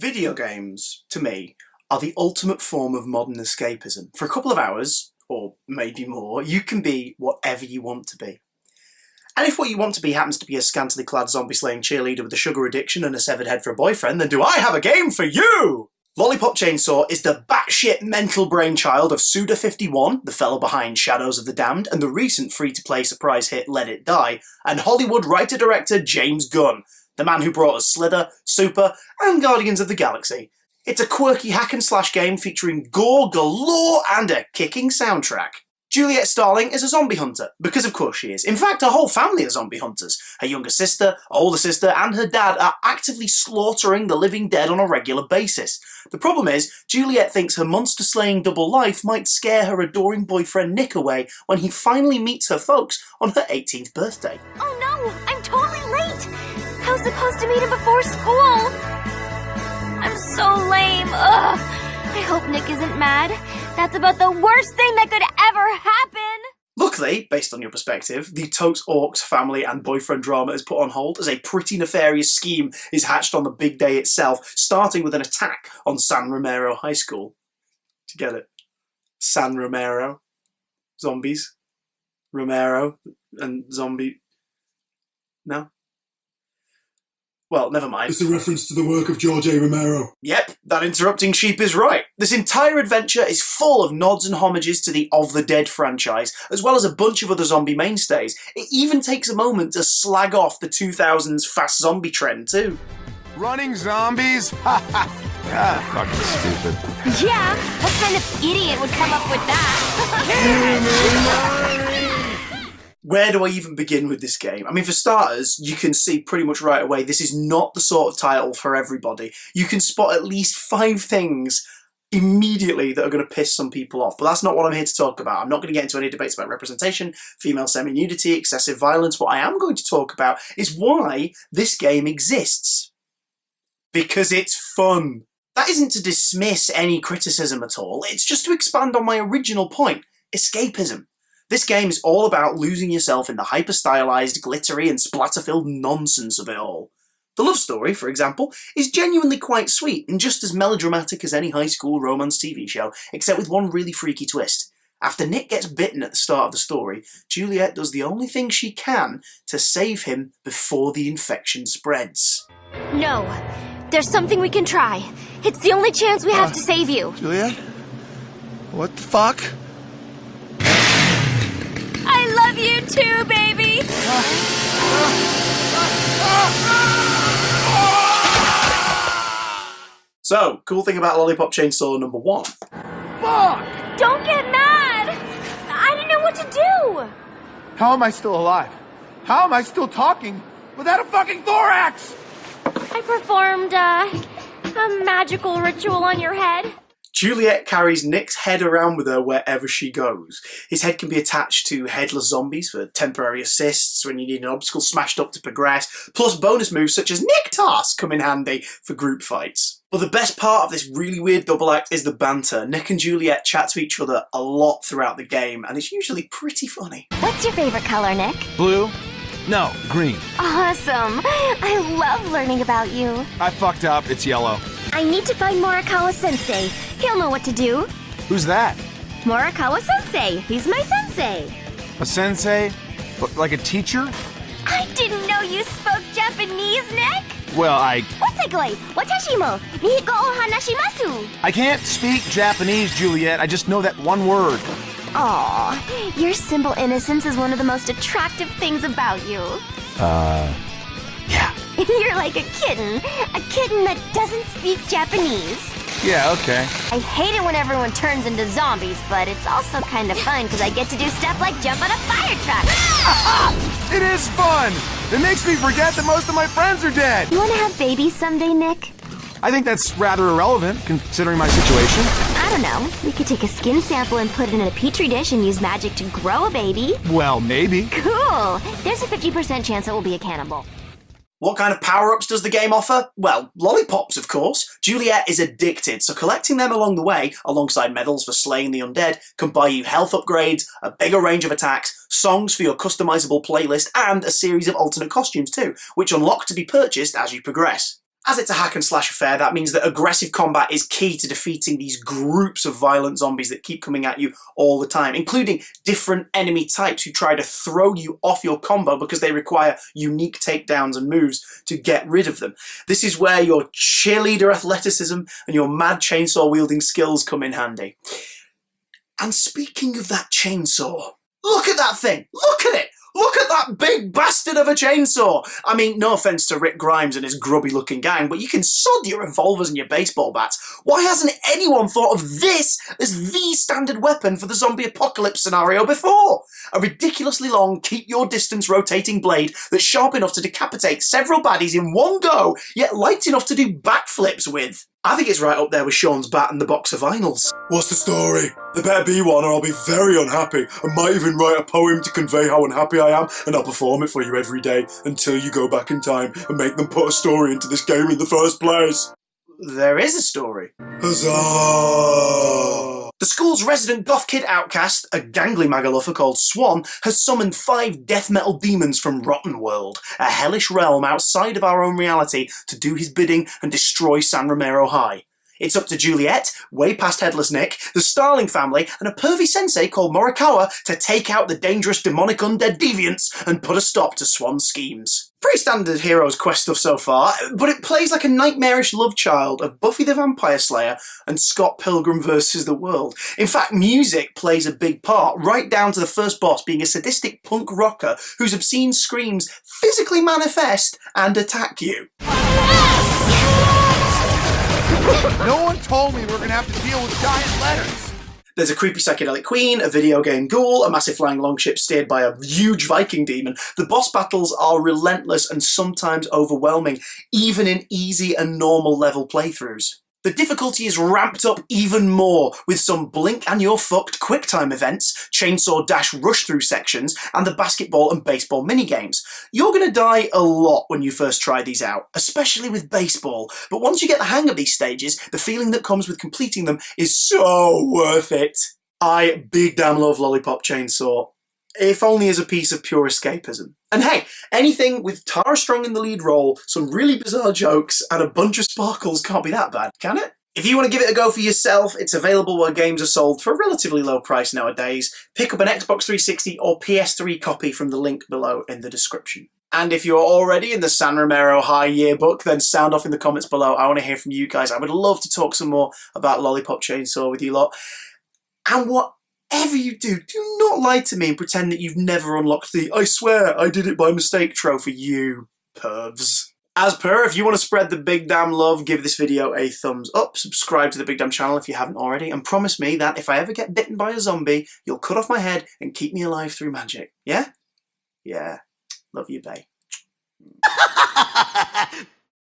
Video games, to me, are the ultimate form of modern escapism. For a couple of hours, or maybe more, you can be whatever you want to be. And if what you want to be happens to be a scantily clad zombie-slaying cheerleader with a sugar addiction and a severed head for a boyfriend, then do I have a game for you! Lollipop Chainsaw is the batshit mental brainchild of Suda51, the fellow behind Shadows of the Damned, and the recent free-to-play surprise hit Let It Die, and Hollywood writer-director James Gunn, the man who brought us Slither, Super, and Guardians of the Galaxy. It's a quirky hack-and-slash game featuring gore galore and a kicking soundtrack. Juliet Starling is a zombie hunter, because of course she is. In fact, her whole family are zombie hunters. Her younger sister, older sister, and her dad are actively slaughtering the living dead on a regular basis. The problem is, Juliet thinks her monster-slaying double life might scare her adoring boyfriend Nick away when he finally meets her folks on her 18th birthday. Oh no, I'm totally late! I was supposed to meet him before school! I'm so lame, ugh! I hope Nick isn't mad. That's about the worst thing that could ever happen! Luckily, based on your perspective, the Totes Orcs family and boyfriend drama is put on hold as a pretty nefarious scheme is hatched on the big day itself, starting with an attack on San Romero High School. Do you get it? San Romero. Zombies. Romero. And zombie... No? Well, never mind. It's a reference to the work of George A. Romero. Yep, that interrupting sheep is right. This entire adventure is full of nods and homages to the Of the Dead franchise, as well as a bunch of other zombie mainstays. It even takes a moment to slag off the 2000s fast zombie trend too. Running zombies? Ha ha! Ah, fucking stupid. Yeah, what kind of idiot would come up with that? Where do I even begin with this game? I mean, for starters, you can see pretty much right away this is not the sort of title for everybody. You can spot at least 5 things immediately that are going to piss some people off, but that's not what I'm here to talk about. I'm not going to get into any debates about representation, female semi-nudity, excessive violence. What I am going to talk about is why this game exists. Because it's fun. That isn't to dismiss any criticism at all, it's just to expand on my original point, escapism. This game is all about losing yourself in the hyper-stylized, glittery and splatter-filled nonsense of it all. The love story, for example, is genuinely quite sweet and just as melodramatic as any high school romance TV show, except with one really freaky twist. After Nick gets bitten at the start of the story, Juliet does the only thing she can to save him before the infection spreads. No, there's something we can try. It's the only chance we have to save you. Juliet? What the fuck? I love you too, baby! So, cool thing about Lollipop Chainsaw number 1. Fuck! Don't get mad! I didn't know what to do! How am I still alive? How am I still talking without a fucking thorax? I performed, a magical ritual on your head. Juliet carries Nick's head around with her wherever she goes. His head can be attached to headless zombies for temporary assists when you need an obstacle smashed up to progress, plus bonus moves such as Nick Toss come in handy for group fights. But the best part of this really weird double act is the banter. Nick and Juliet chat to each other a lot throughout the game, and it's usually pretty funny. What's your favorite color, Nick? Blue? No, green. Awesome! I love learning about you. I fucked up. It's yellow. I need to find Morikawa-sensei. He'll know what to do. Who's that? Morikawa-sensei. He's my sensei. A sensei? Like a teacher? I didn't know you spoke Japanese, Nick. Well, Osegoi, watashimo, nihiko o hanashimasu. I can't speak Japanese, Juliet. I just know that one word. Aw, your simple innocence is one of the most attractive things about you. Yeah. You're like a kitten that doesn't speak Japanese. Yeah, okay. I hate it when everyone turns into zombies, but it's also kind of fun because I get to do stuff like jump on a fire truck. It is fun! It makes me forget that most of my friends are dead! You want to have babies someday, Nick? I think that's rather irrelevant, considering my situation. I don't know. We could take a skin sample and put it in a petri dish and use magic to grow a baby. Well, maybe. Cool! There's a 50% chance it will be a cannibal. What kind of power-ups does the game offer? Well, lollipops, of course. Juliet is addicted, so collecting them along the way, alongside medals for slaying the undead, can buy you health upgrades, a bigger range of attacks, songs for your customizable playlist, and a series of alternate costumes too, which unlock to be purchased as you progress. As it's a hack and slash affair, that means that aggressive combat is key to defeating these groups of violent zombies that keep coming at you all the time, including different enemy types who try to throw you off your combo because they require unique takedowns and moves to get rid of them. This is where your cheerleader athleticism and your mad chainsaw wielding skills come in handy. And speaking of that chainsaw, look at that thing! Look at it! Look at that big bastard of a chainsaw! I mean, no offence to Rick Grimes and his grubby looking gang, but you can sod your revolvers and your baseball bats. Why hasn't anyone thought of this as the standard weapon for the zombie apocalypse scenario before? A ridiculously long, keep your distance rotating blade that's sharp enough to decapitate several baddies in one go, yet light enough to do backflips with. I think it's right up there with Sean's bat and the box of vinyls. What's the story? There better be one or I'll be very unhappy. I might even write a poem to convey how unhappy I am, and I'll perform it for you every day until you go back in time and make them put a story into this game in the first place. There is a story. Huzzah! The school's resident goth kid outcast, a gangly magaluffer called Swan, has summoned 5 death metal demons from Rotten World, a hellish realm outside of our own reality, to do his bidding and destroy San Romero High. It's up to Juliet, way past Headless Nick, the Starling family, and a pervy sensei called Morikawa to take out the dangerous demonic undead deviants and put a stop to Swan's schemes. Pretty standard Hero's Quest stuff so far, but it plays like a nightmarish love child of Buffy the Vampire Slayer and Scott Pilgrim vs. the World. In fact, music plays a big part, right down to the first boss being a sadistic punk rocker whose obscene screams physically manifest and attack you. No one told me we were gonna have to deal with giant letters. There's a creepy psychedelic queen, a video game ghoul, a massive flying longship steered by a huge Viking demon. The boss battles are relentless and sometimes overwhelming, even in easy and normal level playthroughs. The difficulty is ramped up even more with some blink and you're fucked QuickTime events, chainsaw dash rush through sections, and the basketball and baseball minigames. You're going to die a lot when you first try these out, especially with baseball, but once you get the hang of these stages, the feeling that comes with completing them is so worth it. I big damn love Lollipop Chainsaw, if only as a piece of pure escapism. And hey, anything with Tara Strong in the lead role, some really bizarre jokes, and a bunch of sparkles can't be that bad, can it? If you want to give it a go for yourself, it's available where games are sold for a relatively low price nowadays. Pick up an Xbox 360 or PS3 copy from the link below in the description. And if you're already in the San Romero High yearbook, then sound off in the comments below. I want to hear from you guys. I would love to talk some more about Lollipop Chainsaw with you lot. And whatever you do not lie to me and pretend that you've never unlocked the "I swear I did it by mistake" trophy, you pervs. As per, if you want to spread the big damn love, give this video a thumbs up, subscribe to the Big Damn channel if you haven't already, and promise me that if I ever get bitten by a zombie, you'll cut off my head and keep me alive through magic. Yeah? Yeah. Love you, bae.